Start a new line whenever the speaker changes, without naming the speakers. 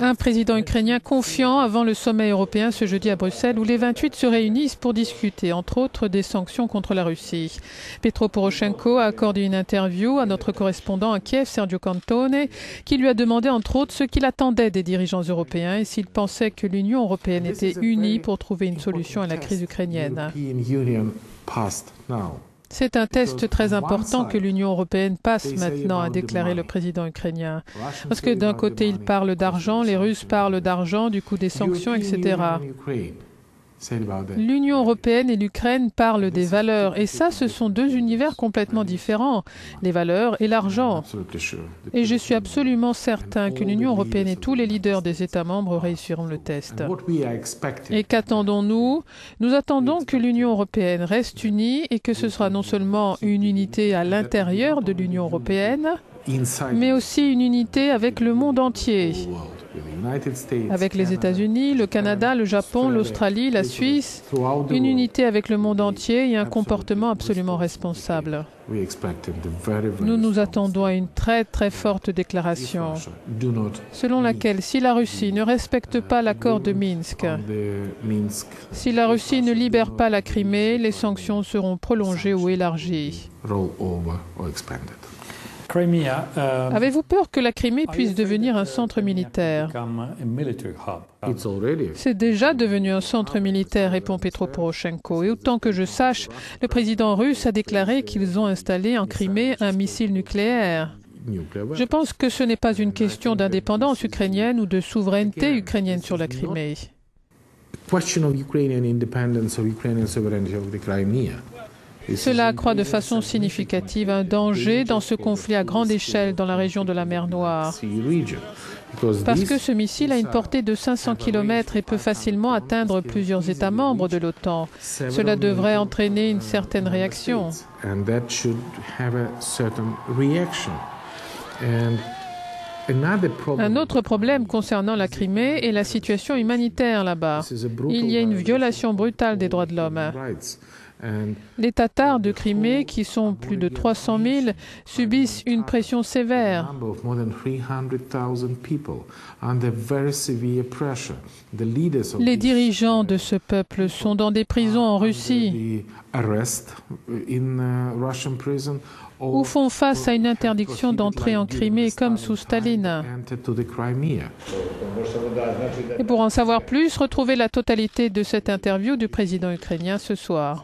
Un président ukrainien confiant avant le sommet européen ce jeudi à Bruxelles où les 28 se réunissent pour discuter, entre autres, des sanctions contre la Russie. Petro Poroshenko a accordé une interview à notre correspondant à Kiev, Sergio Cantone, qui lui a demandé, entre autres, ce qu'il attendait des dirigeants européens et s'il pensait que l'Union européenne était unie pour trouver une solution à la crise ukrainienne. C'est un test très important que l'Union européenne passe maintenant, a déclaré le président ukrainien. Parce que d'un côté, il parle d'argent, les Russes parlent d'argent, du coût des sanctions, etc. L'Union européenne et l'Ukraine parlent des valeurs, et ça, ce sont deux univers complètement différents, les valeurs et l'argent. Et je suis absolument certain que l'Union européenne et tous les leaders des États membres réussiront le test. Et qu'attendons-nous? Nous attendons que l'Union européenne reste unie et que ce sera non seulement une unité à l'intérieur de l'Union européenne, mais aussi une unité avec le monde entier. Avec les États-Unis, le Canada, le Japon, l'Australie, la Suisse, une unité avec le monde entier et un comportement absolument responsable. Nous nous attendons à une très très forte déclaration, selon laquelle si la Russie ne respecte pas l'accord de Minsk, si la Russie ne libère pas la Crimée, les sanctions seront prolongées ou élargies. Avez-vous peur que la Crimée puisse devenir un centre militaire? C'est déjà devenu un centre militaire, répond Petro Poroshenko. Et autant que je sache, le président russe a déclaré qu'ils ont installé en Crimée un missile nucléaire. Je pense que ce n'est pas une question d'indépendance ukrainienne ou de souveraineté ukrainienne sur la Crimée. Cela accroît de façon significative un danger dans ce conflit à grande échelle dans la région de la mer Noire. Parce que ce missile a une portée de 500 km et peut facilement atteindre plusieurs États membres de l'OTAN. Cela devrait entraîner une certaine réaction. Un autre problème concernant la Crimée est la situation humanitaire là-bas. Il y a une violation brutale des droits de l'homme. Les Tatars de Crimée, qui sont plus de 300 000, subissent une pression sévère. Les dirigeants de ce peuple sont dans des prisons en Russie ou font face à une interdiction d'entrer en Crimée comme sous Staline. Et pour en savoir plus, retrouvez la totalité de cette interview du président ukrainien ce soir.